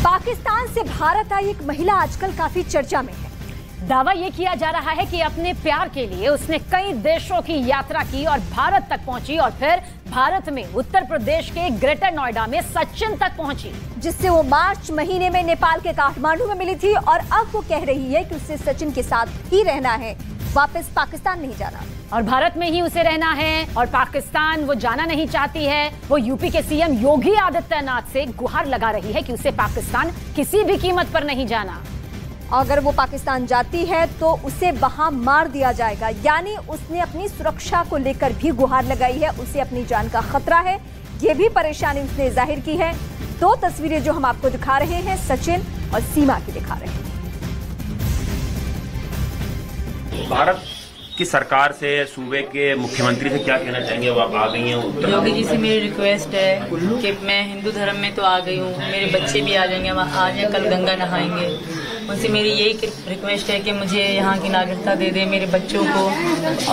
पाकिस्तान से भारत आई एक महिला आजकल काफी चर्चा में है। दावा ये किया जा रहा है कि अपने प्यार के लिए उसने कई देशों की यात्रा की और भारत तक पहुंची और फिर भारत में उत्तर प्रदेश के ग्रेटर नोएडा में सचिन तक पहुंची, जिससे वो मार्च महीने में नेपाल के काठमांडू में मिली थी और अब वो कह रही है कि उसे सचिन के साथ ही रहना है, वापस पाकिस्तान नहीं जाना और भारत में ही उसे रहना है और पाकिस्तान वो जाना नहीं चाहती है। वो यूपी के सीएम योगी आदित्यनाथ से गुहार लगा रही है कि उसे पाकिस्तान किसी भी कीमत पर नहीं जाना। अगर वो पाकिस्तान जाती है तो उसे वहां मार दिया जाएगा, यानी उसने अपनी सुरक्षा को लेकर भी गुहार लगाई है, उसे अपनी जान का खतरा है, ये भी परेशानी उसने जाहिर की है। दो तस्वीरें जो हम आपको दिखा रहे हैं सचिन और सीमा की दिखा रहे हैं। भारत की सरकार से, सूबे के मुख्यमंत्री से क्या कहना चाहेंगे? अब आप आ गई हैं योगी जी से मेरी रिक्वेस्ट है कि मैं हिंदू धर्म में तो आ गई हूँ, मेरे बच्चे भी आ जाएंगे, आज या कल गंगा नहाएंगे। उनसे मेरी यही रिक्वेस्ट है कि मुझे यहाँ की नागरिकता दे दे मेरे बच्चों को,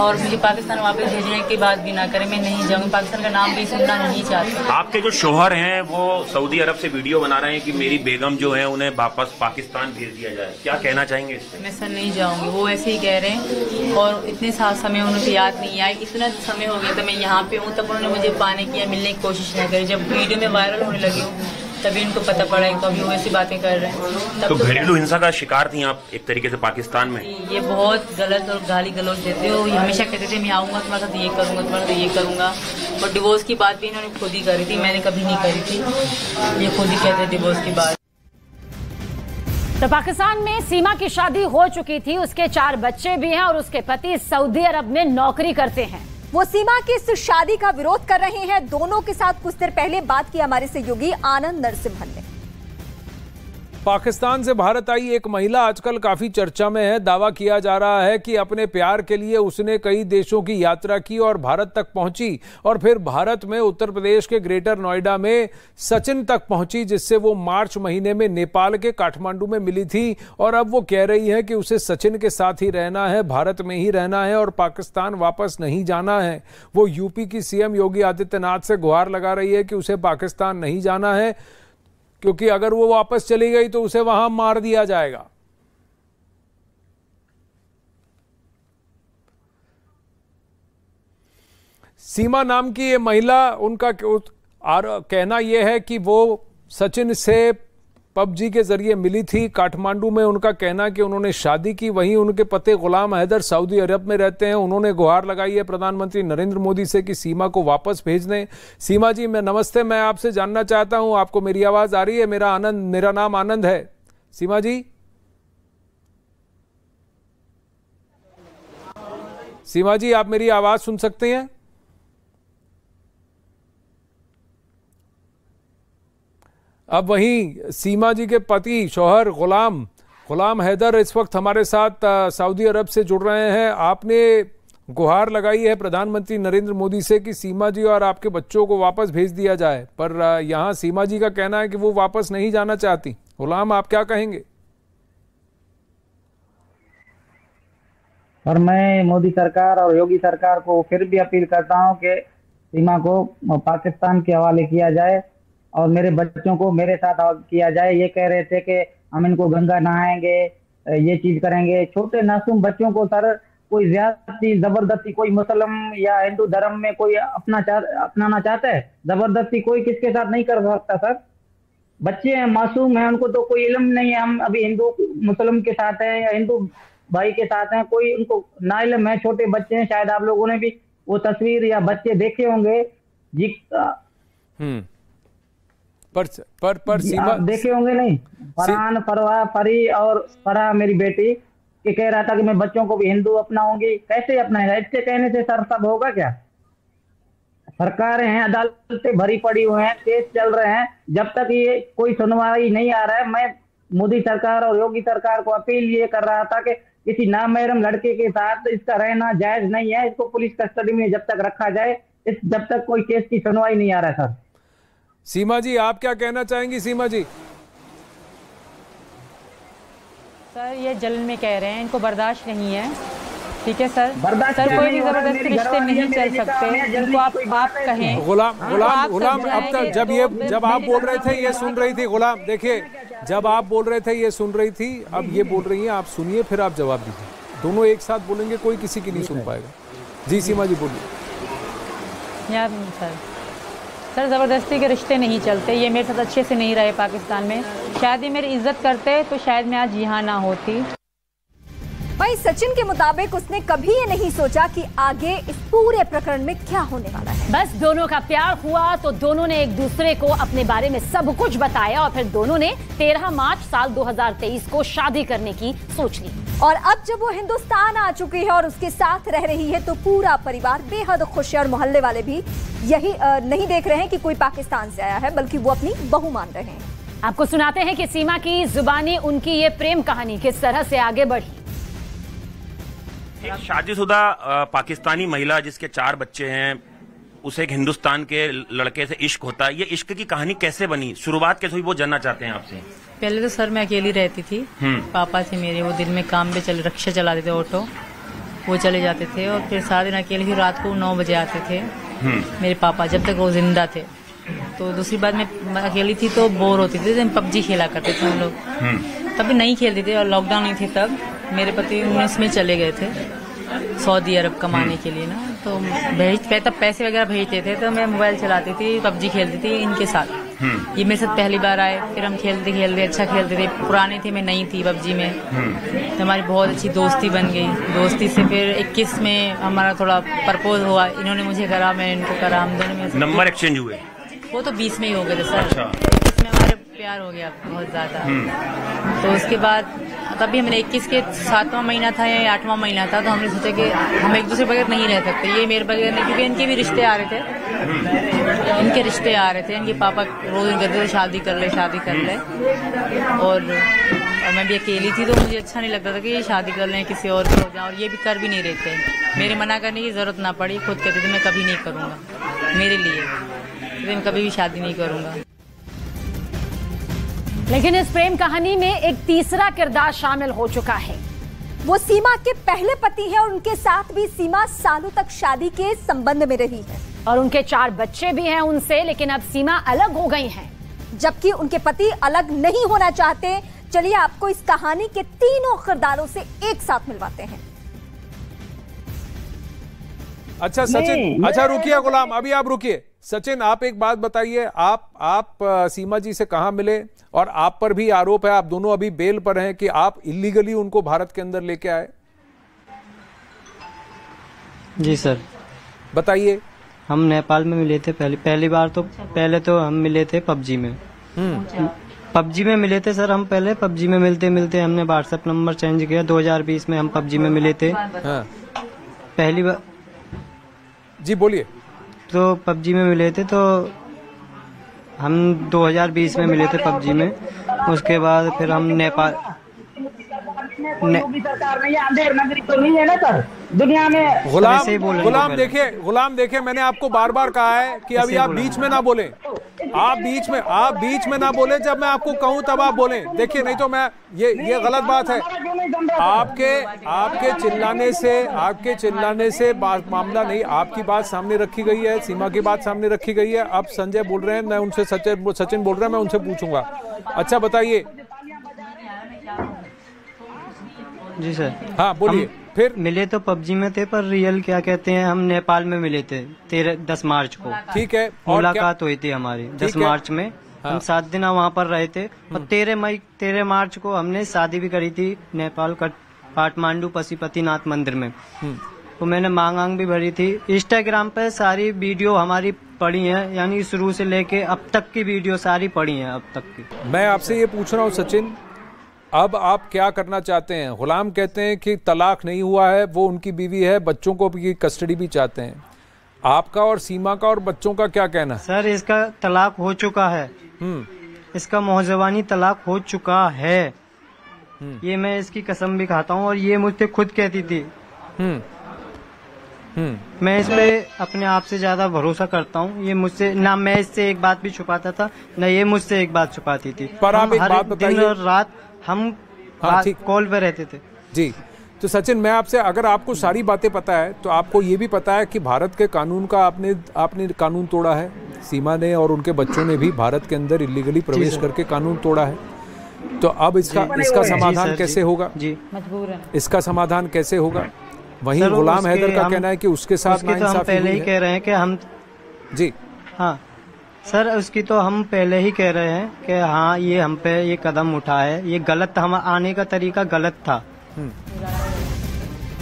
और मुझे पाकिस्तान वापस भेजने की बात भी ना करें। मैं नहीं जाऊँगी, पाकिस्तान का नाम भी सुनना नहीं चाहती। आपके जो शोहर हैं वो सऊदी अरब से वीडियो बना रहे हैं कि मेरी बेगम जो है उन्हें वापस पाकिस्तान भेज दिया जाए, क्या कहना चाहेंगे इससे? मैं सर नहीं जाऊँगी, वो ऐसे ही कह रहे हैं और इतने साल समय उन्हें याद नहीं आया, इतना समय हो गया था मैं यहाँ पे हूँ, तब उन्होंने मुझे पाने की या मिलने की कोशिश नहीं करी। जब वीडियो में वायरल होने लगी हूँ तभी इनको पता पड़ा है, तो अभी वो ऐसी बातें कर रहे हैं। तो घरेलू हिंसा का शिकार थी आप एक तरीके से पाकिस्तान में? ये बहुत गलत और गाली गलौज देते हो। ये हमेशा कहते थे मैं आऊँगा तुम्हारे साथ ये करूँगा, तुम्हारे साथ ये करूँगा, और डिवोर्स की बात भी इन्होंने खुद ही करी थी, मैंने कभी नहीं करी थी। ये खुद ही कहते डिवोर्स की बात। तो पाकिस्तान में सीमा की शादी हो चुकी थी, उसके 4 बच्चे भी हैं और उसके पति सऊदी अरब में नौकरी करते हैं। वो सीमा की इस शादी का विरोध कर रहे हैं। दोनों के साथ कुछ देर पहले बात की हमारे सहयोगी आनंद नरसिम्हन ने। पाकिस्तान से भारत आई एक महिला आजकल काफी चर्चा में है। दावा किया जा रहा है कि अपने प्यार के लिए उसने कई देशों की यात्रा की और भारत तक पहुंची और फिर भारत में उत्तर प्रदेश के ग्रेटर नोएडा में सचिन तक पहुंची, जिससे वो मार्च महीने में नेपाल के काठमांडू में मिली थी और अब वो कह रही है कि उसे सचिन के साथ ही रहना है, भारत में ही रहना है और पाकिस्तान वापस नहीं जाना है। वो यूपी की सीएम योगी आदित्यनाथ से गुहार लगा रही है कि उसे पाकिस्तान नहीं जाना है, क्योंकि अगर वो वापस चली गई तो उसे वहां मार दिया जाएगा। सीमा नाम की ये महिला, उनका कहना यह है कि वो सचिन से पबजी के जरिए मिली थी काठमांडू में। उनका कहना है कि उन्होंने शादी की। वहीं उनके पति गुलाम हैदर सऊदी अरब में रहते हैं। उन्होंने गुहार लगाई है प्रधानमंत्री नरेंद्र मोदी से कि सीमा को वापस भेज दें। सीमा जी, मैं नमस्ते, मैं आपसे जानना चाहता हूं, आपको मेरी आवाज आ रही है? मेरा नाम आनंद है। सीमा जी, सीमा जी, आप मेरी आवाज सुन सकते हैं? अब वहीं सीमा जी के पति शौहर गुलाम हैदर इस वक्त हमारे साथ सऊदी अरब से जुड़ रहे हैं। आपने गुहार लगाई है प्रधानमंत्री नरेंद्र मोदी से कि सीमा जी और आपके बच्चों को वापस भेज दिया जाए, पर यहाँ सीमा जी का कहना है कि वो वापस नहीं जाना चाहती। गुलाम, आप क्या कहेंगे? और मैं मोदी सरकार और योगी सरकार को फिर भी अपील करता हूं कि सीमा को पाकिस्तान के हवाले किया जाए और मेरे बच्चों को मेरे साथ किया जाए। ये कह रहे थे कि हम इनको गंगा नहाएंगे, ये चीज करेंगे। छोटे मासूम बच्चों को सर कोई ज्यादती जबरदस्ती, कोई मुस्लिम या हिंदू धर्म में कोई अपनाना चाहता है, जबरदस्ती कोई किसके साथ नहीं कर सकता सर। बच्चे हैं, मासूम हैं, उनको तो कोई इल्म नहीं है हम अभी हिंदू मुस्लिम के साथ हैं या हिंदू भाई के साथ हैं, कोई उनको ना इल्म है। छोटे बच्चे हैं, शायद आप लोगों ने भी वो तस्वीर या बच्चे देखे होंगे जी। पर सीमा देखे होंगे नहीं? फरहान, फरवा, फरी और फरा मेरी बेटी के कह रहा था कि मैं बच्चों को भी हिंदू अपनाऊंगी। कैसे अपनाएगा? इसके कहने से सर सब होगा क्या? सरकारें हैं, अदालतें भरी पड़ी हुई हैं, केस चल रहे हैं, जब तक ये कोई सुनवाई नहीं आ रहा है। मैं मोदी सरकार और योगी सरकार को अपील ये कर रहा था कि किसी नामहरम लड़के के साथ इसका रहना जायज नहीं है, इसको पुलिस कस्टडी में जब तक रखा जाए, जब तक कोई केस की सुनवाई नहीं आ रहा है सर। सीमा जी, आप क्या कहना चाहेंगी? सीमा जी, सर ये जलन में कह रहे हैं, इनको बर्दाश्त नहीं है। ठीक है सर, सर कोई भी जबरदस्ती रिश्ते नहीं चल सकते, इनको आप कहें। गुलाम अब तक जब आप बोल रहे थे ये सुन रही थी। गुलाम, देखिए जब आप बोल रहे थे ये सुन रही थी, अब ये बोल रही हैं, आप सुनिए फिर आप जवाब दीजिए। दोनों एक साथ बोलेंगे, कोई किसी की नहीं सुन पाएगा। जी सीमा जी बोलिए। यार सर ज़बरदस्ती के रिश्ते नहीं चलते, ये मेरे साथ अच्छे से नहीं रहे पाकिस्तान में। शायद ये मेरी इज्जत करते तो शायद मैं आज यहाँ ना होती। वहीं सचिन के मुताबिक उसने कभी ये नहीं सोचा कि आगे इस पूरे प्रकरण में क्या होने वाला है। बस दोनों का प्यार हुआ तो दोनों ने एक दूसरे को अपने बारे में सब कुछ बताया और फिर दोनों ने 13 मार्च साल 2023 को शादी करने की सोच ली। और अब जब वो हिंदुस्तान आ चुकी है और उसके साथ रह रही है तो पूरा परिवार बेहद खुश है और मोहल्ले वाले भी यही नहीं देख रहे हैं कि कोई पाकिस्तान से आया है, बल्कि वो अपनी बहू मान रहे हैं। आपको सुनाते हैं कि सीमा की जुबानी उनकी ये प्रेम कहानी किस तरह से आगे बढ़ी। एक शादीशुदा पाकिस्तानी महिला जिसके 4 बच्चे हैं, उसे एक हिंदुस्तान के लड़के से इश्क होता है। ये इश्क की कहानी कैसे बनी, शुरुआत कैसे हुई, वो जानना चाहते हैं आपसे। पहले तो सर मैं अकेली रहती थी। पापा थे मेरे, वो दिन में काम पे रिक्शा चलाते थे, ऑटो, वो चले जाते थे और फिर सारा दिन अकेले ही रात को 9 बजे आते थे मेरे पापा, जब तक वो जिंदा थे। तो दूसरी बात मैं अकेली थी तो बोर होती थी, पबजी खेला करते थे हम लोग। तभी नहीं खेलते थे और लॉकडाउन नहीं थे तब। मेरे पति उसमें चले गए थे सऊदी अरब कमाने के लिए ना, तो तब पैसे वगैरह भेजते थे, तो मैं मोबाइल चलाती थी, पबजी खेलती थी इनके साथ। ये मेरे साथ पहली बार आए, फिर हम खेलते खेलते अच्छा खेलते थे। पुराने थे, मैं नई थी पबजी में, तो हमारी बहुत अच्छी दोस्ती बन गई। दोस्ती से फिर 21 में हमारा थोड़ा प्रपोज हुआ, इन्होंने मुझे करा, मैं इनको करा, हम दोनों में नंबर एक्सचेंज हुए। वो तो 20 में ही हो गए थे सर। इसमें हमारे प्यार हो गया बहुत ज्यादा। तो उसके बाद तभी हमने 21 के 7वां महीना था या 8वां महीना था, तो हमने सोचा कि हम एक दूसरे बगैर नहीं रह सकते, ये मेरे बगैर नहीं, क्योंकि इनके भी रिश्ते आ रहे थे, इनके रिश्ते आ रहे थे। इनके पापा रोज कहते थे शादी कर ले, शादी कर ले। और मैं भी अकेली थी तो मुझे अच्छा नहीं लगता था कि ये शादी कर लें, किसी और को हो जाए, और ये भी कर भी नहीं रहे थे। मेरे मना करने की जरूरत ना पड़ी, खुद कहते थे मैं कभी नहीं करूँगा, मेरे लिए मैं कभी भी शादी नहीं करूँगा। लेकिन इस प्रेम कहानी में एक तीसरा किरदार शामिल हो चुका है। वो सीमा के पहले पति हैं और उनके साथ भी सीमा सालों तक शादी के संबंध में रही है और उनके 4 बच्चे भी हैं उनसे, लेकिन अब सीमा अलग हो गई हैं, जबकि उनके पति अलग नहीं होना चाहते। चलिए आपको इस कहानी के तीनों किरदारों से एक साथ मिलवाते हैं। अच्छा सचिन, अच्छा रुकिए गुलाम, अभी आप रुकिए। सचिन आप एक बात बताइए, आप सीमा जी से कहां मिले, और आप पर भी आरोप है, आप दोनों अभी बेल पर हैं, कि आप इलीगली उनको भारत के अंदर लेके आए। जी सर बताइए। हम नेपाल में मिले थे पहली बार, तो पहले तो हम मिले थे पबजी में। पबजी में मिले थे सर, हम पहले पबजी में मिलते मिलते हमने व्हाट्सएप नंबर चेंज किया। 2020 में हम पबजी में मिले थे। हाँ। पहली बार। जी बोलिए। तो पबजी में मिले थे, तो हम 2020 में मिले थे पबजी में। उसके बाद फिर हम नेपाल सरकार नहीं है, अंधेर नगरी तो नहीं है ना सर दुनिया में। गुलाम देखिए मैंने आपको बार बार कहा है कि अभी आप बीच में ना बोलें, आप बीच में ना बोलें, जब मैं आपको कहूं तब आप बोलें। देखिए नहीं तो मैं ये गलत बात है। आपके चिल्लाने से मामला नहीं, आपकी बात सामने रखी गई है, सीमा की बात सामने रखी गई है। अब संजय बोल रहे हैं, मैं उनसे सचिन बोल रहे हैं, मैं उनसे पूछूंगा। अच्छा बताइए। जी सर। हाँ बोलिए। फिर मिले तो पबजी में थे, पर रियल क्या कहते हैं, हम नेपाल में मिले थे 10 मार्च को। ठीक है। मुलाकात हुई थी हमारी 10 मार्च में। हम 7 दिन वहाँ पर रहे थे और 13 मार्च को हमने शादी भी करी थी नेपाल काठमांडू पशुपतिनाथ मंदिर में। तो मैंने मांग भी भरी थी। इंस्टाग्राम पे सारी वीडियो हमारी पड़ी हैं, यानी शुरू से लेके अब तक की वीडियो सारी पड़ी हैं अब तक की। मैं आपसे ये पूछ रहा हूँ सचिन, अब आप क्या करना चाहते हैं? गुलाम कहते हैं कि तलाक नहीं हुआ है, वो उनकी बीवी है, बच्चों को भी कस्टडी भी चाहते हैं। आपका और सीमा का और बच्चों का क्या कहना है? सर इसका तलाक हो चुका है। इसका मौजवानी तलाक हो चुका है। ये मैं इसकी कसम भी खाता हूँ और ये मुझसे खुद कहती थी। मैं इस पे अपने आप से ज्यादा भरोसा करता हूँ। ये मुझसे ना, मैं इससे एक बात भी छुपाता था ना ये मुझसे एक बात छुपाती थी। पर आप एक बात बताइए, दिन और रात हम कॉल पे रहते थे। जी तो सचिन, मैं आपसे, अगर आपको सारी बातें पता है तो आपको ये भी पता है कि भारत के कानून का आपने कानून तोड़ा है। सीमा ने और उनके बच्चों ने भी भारत के अंदर इलीगली प्रवेश करके कानून तोड़ा है। तो अब इसका समाधान कैसे होगा? जी मजबूर है। इसका समाधान कैसे होगा? वहीं गुलाम हैदर का कहना है कि उसके साथ नाइंसाफी हम पहले ही कह रहे हैं कि हम जी हाँ सर, उसकी तो हम पहले ही कह रहे हैं कि हाँ ये हम पे ये कदम उठा है, ये गलत, हम आने का तरीका गलत था।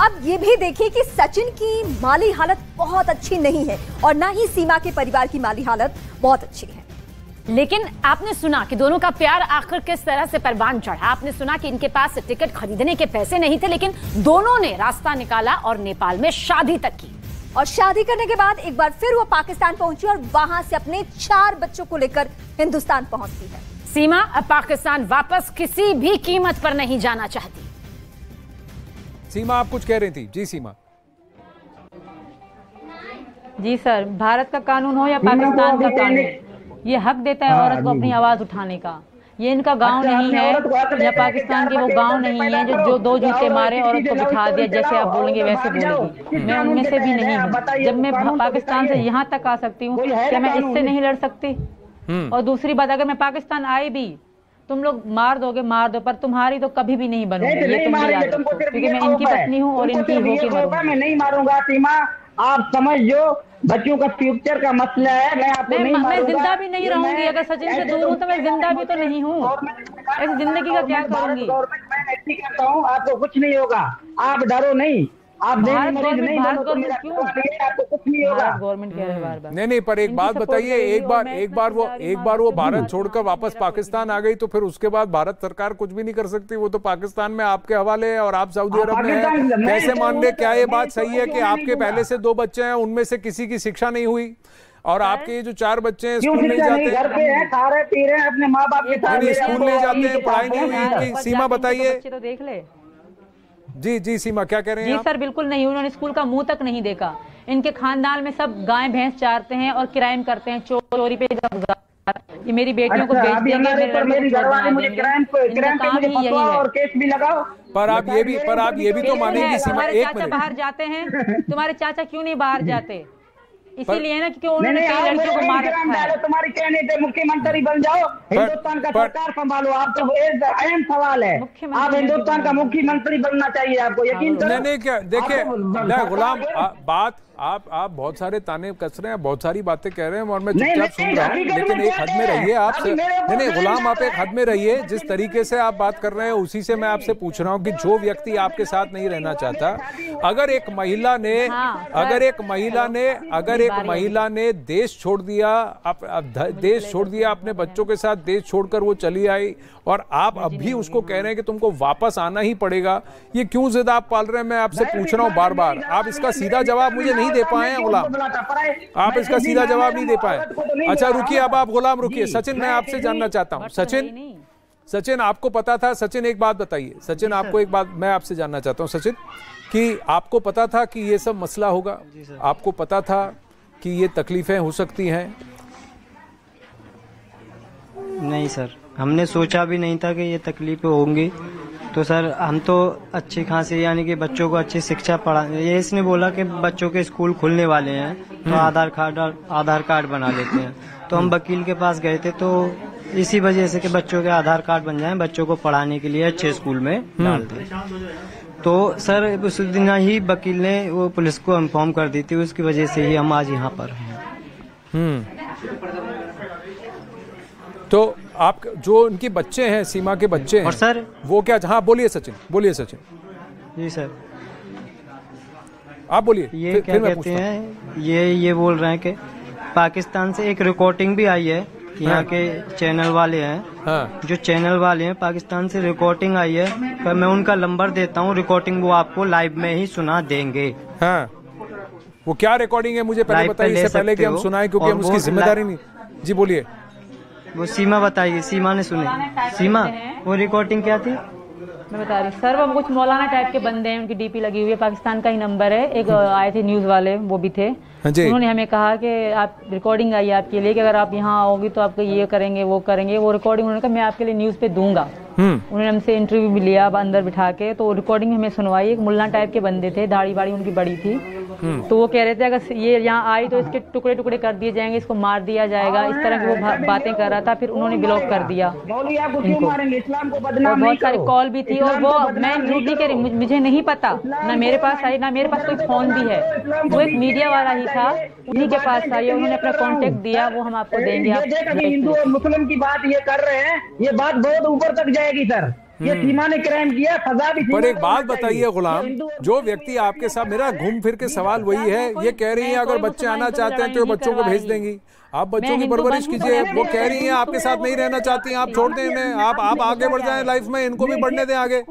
अब ये भी देखिए कि सचिन की माली हालत बहुत अच्छी नहीं है और ना ही सीमा के परिवार की माली हालत बहुत अच्छी है। लेकिन आपने सुना कि दोनों का प्यार आखिर किस तरह से परवान चढ़ा। आपने सुना कि इनके पास टिकट खरीदने के पैसे नहीं थे, लेकिन दोनों ने रास्ता निकाला और नेपाल में शादी तक की। और शादी करने के बाद एक बार फिर वो पाकिस्तान पहुंची और वहां से अपने 4 बच्चों को लेकर हिंदुस्तान पहुंचती है। सीमा अब पाकिस्तान वापस किसी भी कीमत पर नहीं जाना चाहती। सीमा, आप कुछ कह रही थी? जी सीमा। जी सर, भारत का कानून हो या पाकिस्तान का कानून, ये हक देता है औरत को अपनी आवाज उठाने का। ये इनका गांव नहीं है या पाकिस्तान के वो गांव नहीं है जो 2 जूते मारे औरत को बिठा दिया। जैसे आप बोलेंगे वैसे बोलेगी। मैं उनमें से भी नहीं हूँ। जब मैं पाकिस्तान से यहाँ तक आ सकती हूँ, क्या मैं इससे नहीं लड़ सकती? और दूसरी बात, अगर मैं पाकिस्तान आई भी, तुम लोग मार दोगे, मार दो, पर तुम्हारी तो कभी भी नहीं बनूंगी। ये तुम याद रखो, क्योंकि मैं इनकी पत्नी हूँ और इनकी होके मरूंगी। मैं नहीं मारूंगा सीमा, आप समझ जो बच्चों का फ्यूचर का मसला है। मैं आपको नहीं मारूंगा। मैं जिंदा भी नहीं रहूंगी अगर सचिन से दूर हूँ, तो मैं जिंदा भी तो नहीं हूँ। ऐसी जिंदगी का क्या करूंगी? मैं ऐसी करता हूँ, आपको कुछ नहीं होगा, आप डरो नहीं। आप भारत गवर्नमेंट क्यों? आपको कुछ नहीं होगा। गवर्नमेंट कह रहे हैं बार बार। नहीं, पर एक बात बताइए, एक बार वो भारत छोड़कर वापस पाकिस्तान आ गई तो फिर उसके बाद भारत सरकार कुछ भी नहीं कर सकती। वो तो पाकिस्तान में आपके हवाले है और आप सऊदी अरब में हैं। कैसे मान ले? क्या ये बात सही है कि आपके पहले से 2 बच्चे हैं, उनमें से किसी की शिक्षा नहीं हुई और आपके ये जो 4 बच्चे हैं स्कूल नहीं जाते, घर पे हैं, खा रहे पी रहे हैं अपने माँ बाप के साथ, स्कूल नहीं जाते हैं, पढ़ाई नहीं हुई? सीमा बताइए। बच्चे तो देख ले। जी सीमा, क्या कह रहे हैं? जी सर, बिल्कुल नहीं, उन्होंने स्कूल का मुंह तक नहीं देखा। इनके खानदान में सब गाय भैंस चारते हैं और क्राइम करते हैं, चोरी पे। ये मेरी बेटियों को बेच देंगे, मेरी घरवाली मुझे क्राइम पे मुझे फंसवाओ और केस भी लगाओ। पर आप ये भी तो मानेंगी सीमा, तुम्हारे चाचा बाहर जाते हैं, तुम्हारे चाचा क्यों नहीं बाहर जाते? इसीलिए ना, क्योंकि उन्होंने कई लड़कियों को मार रखा है। तुम्हारी कहने पे मुख्यमंत्री बन जाओ, हिंदुस्तान का सरकार संभालो। आप तो अहम सवाल है, आप हिंदुस्तान का मुख्यमंत्री बनना चाहिए आपको, यकीन करो। नहीं क्या, देखिए गुलाम, बात आप बहुत सारे ताने कस रहे हैं, बहुत सारी बातें कह रहे हैं और मैं चुपचाप सुन रहा हूँ, लेकिन एक हद में रहिए आप। नहीं गुलाम, आप एक हद में रहिए। जिस तरीके से आप बात कर रहे हैं उसी से मैं आपसे पूछ रहा हूँ कि जो व्यक्ति आपके साथ नहीं रहना चाहता, अगर एक महिला ने देश छोड़ दिया, देश छोड़ दिया अपने बच्चों के साथ, देश छोड़कर वो चली आई और आप अब भी उसको कह रहे हैं कि तुमको वापस आना ही पड़ेगा, ये क्यों जिद आप पाल रहे हैं? मैं आपसे पूछ रहा हूँ बार बार। आप इसका सीधा जवाब मुझे नहीं दे पाए हैं गुलाम, आप इसका सीधा जवाब नहीं दे पाए। अच्छा रुकिए, अब आप गुलाम रुकिए। सचिन, मैं आपसे जानना चाहता हूँ। सचिन आपको पता था? सचिन एक बात बताइए, सचिन आपको एक बात मैं आपसे जानना चाहता हूँ सचिन, कि आपको पता था कि ये सब मसला होगा? आपको पता था कि ये तकलीफें हो सकती हैं? नहीं सर, हमने सोचा भी नहीं था कि ये तकलीफें होंगी। तो सर हम तो अच्छी खासी, यानी कि बच्चों को अच्छी शिक्षा पढ़ा, ये इसने बोला कि बच्चों के स्कूल खुलने वाले हैं तो आधार कार्ड बना लेते हैं। तो हम वकील के पास गए थे, तो इसी वजह से कि बच्चों के आधार कार्ड बन जाएं, बच्चों को पढ़ाने के लिए अच्छे स्कूल में डाल दें। तो सर उस दिन ही वकील ने वो पुलिस को इन्फॉर्म कर दी थी, उसकी वजह से ही हम आज यहाँ पर हैं। तो आप जो उनके बच्चे हैं, सीमा के बच्चे हैं, और सर वो क्या? हाँ बोलिए सचिन, बोलिए सचिन। जी सर, आप बोलिए। ये क्या कहते हैं, ये बोल रहे हैं कि पाकिस्तान से एक रिकॉर्डिंग भी आई है, यहाँ के चैनल वाले हैं। हाँ। जो चैनल वाले हैं पाकिस्तान से रिकॉर्डिंग आई है, पर मैं उनका नंबर देता हूँ, रिकॉर्डिंग वो आपको लाइव में ही सुना देंगे। हाँ। वो क्या रिकॉर्डिंग है मुझे पहले बताइए, इससे पहले कि हम सुनाएं, क्योंकि हम उसकी जिम्मेदारी नहीं। जी बोलिए। वो सीमा बताइए, सीमा ने सुने। सीमा, वो रिकॉर्डिंग क्या थी? मैं बता रही सर, वो कुछ मौलाना टाइप के बंदे हैं, उनकी डीपी लगी हुई है, पाकिस्तान का ही नंबर है। एक आए थे न्यूज वाले, वो भी थे। उन्होंने हमें कहा कि आप रिकॉर्डिंग आई है आपके लिए, कि अगर आप यहाँ आओगी तो आपको ये करेंगे वो करेंगे। वो रिकॉर्डिंग उन्होंने कहा मैं आपके लिए न्यूज पे दूंगा। उन्होंने हमसे इंटरव्यू भी लिया अंदर बिठा के, तो रिकॉर्डिंग हमें सुनवाई। एक मुल्ला टाइप के बंदे थे, दाढ़ी बाड़ी उनकी बड़ी थी। तो वो कह रहे थे अगर ये यहाँ आई तो इसके टुकड़े टुकड़े कर दिए जाएंगे, इसको मार दिया जाएगा, इस तरह की वो बातें कर रहा था। फिर उन्होंने ब्लॉक कर दिया इनको, और बहुत सारी कॉल भी थी। और वो मैं झूठ नहीं कह रही, मुझे नहीं पता, ना मेरे पास आई, ना मेरे पास कोई फोन भी है। वो एक मीडिया वाला ही था, उन्हीं के पास आई, उन्होंने अपना कॉन्टेक्ट दिया, वो हम आपको देंगे। आप हिंदू और मुस्लिम की बात ये कर रहे हैं, ये बात बहुत ऊपर तक जाएगी सर। ये सीमा ने क्राइम किया, सजा भी। पर एक बात बताइए गुलाम, जो व्यक्ति आपके साथ, मेरा घूम फिर के सवाल वही है, ये कह रही है अगर बच्चे आना चाहते हैं तो बच्चों को भेज देंगी, आप बच्चों की परवरिश कीजिए। वो कह रही हैं आपके साथ नहीं रहना चाहती हैं, आप छोड़ दें इन्हें, आप आगे बढ़ जाएं लाइफ में, इनको भी बढ़ने दें आगे।